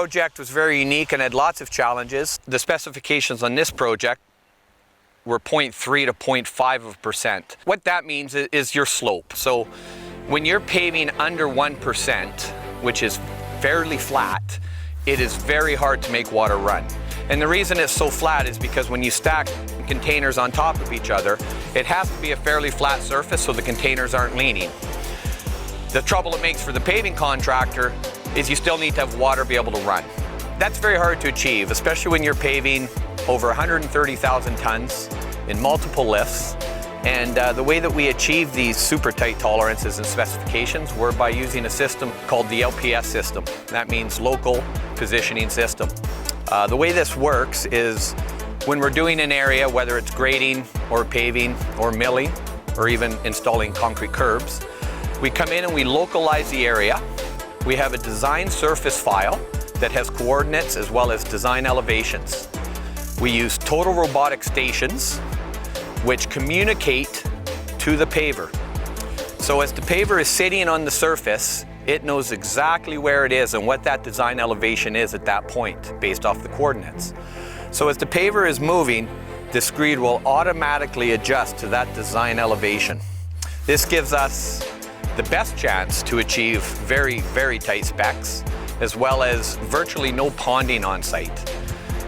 project was very unique and had lots of challenges. The specifications on this project were 0.3 to 0.5%. What that means is your slope. So when you're paving under 1%, which is fairly flat, it is very hard to make water run. And the reason it's so flat is because when you stack containers on top of each other, it has to be a fairly flat surface so the containers aren't leaning. The trouble it makes for the paving contractor is you still need to have water be able to run. That's very hard to achieve, especially when you're paving over 130,000 tons in multiple lifts. And the way that we achieve these super tight tolerances and specifications were by using a system called the LPS system. That means local positioning system. The way this works is when we're doing an area, whether it's grading or paving or milling or even installing concrete curbs, we come in and we localize the area. We have a design surface file that has coordinates as well as design elevations. We use total robotic stations which communicate to the paver. So as the paver is sitting on the surface, it knows exactly where it is and what that design elevation is at that point based off the coordinates. So as the paver is moving, the screed will automatically adjust to that design elevation. This gives us the best chance to achieve very, very tight specs, as well as virtually no ponding on site.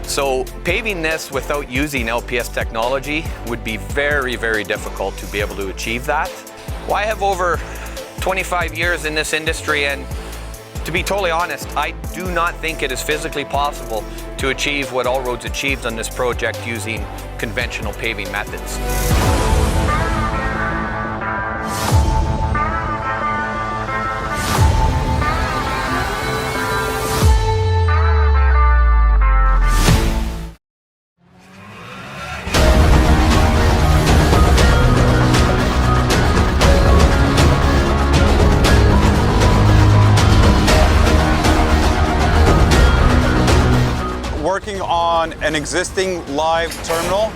So paving this without using LPS technology would be very, very difficult to be able to achieve that. Well, I have over 25 years in this industry, and to be totally honest, I do not think it is physically possible to achieve what All Roads achieved on this project using conventional paving methods. Working on an existing live terminal,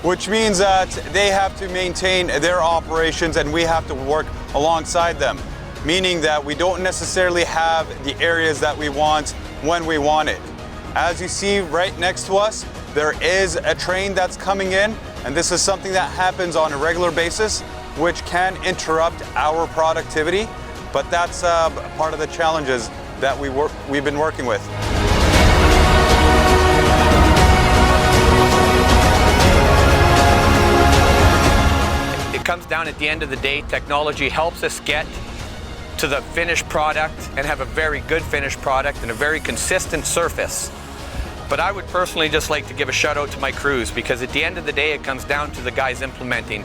which means that they have to maintain their operations and we have to work alongside them, meaning that we don't necessarily have the areas that we want when we want it. As you see right next to us, there is a train that's coming in, and this is something that happens on a regular basis, which can interrupt our productivity, but that's part of the challenges that we've been working with. It comes down at the end of the day, technology helps us get to the finished product and have a very good finished product and a very consistent surface. But I would personally just like to give a shout out to my crews, because at the end of the day, it comes down to the guys implementing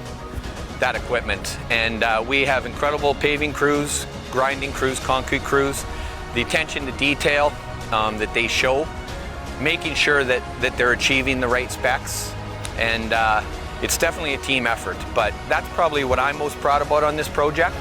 that equipment. And we have incredible paving crews, grinding crews, concrete crews, the attention to detail that they show, making sure that they're achieving the right specs. And it's definitely a team effort, but that's probably what I'm most proud about on this project.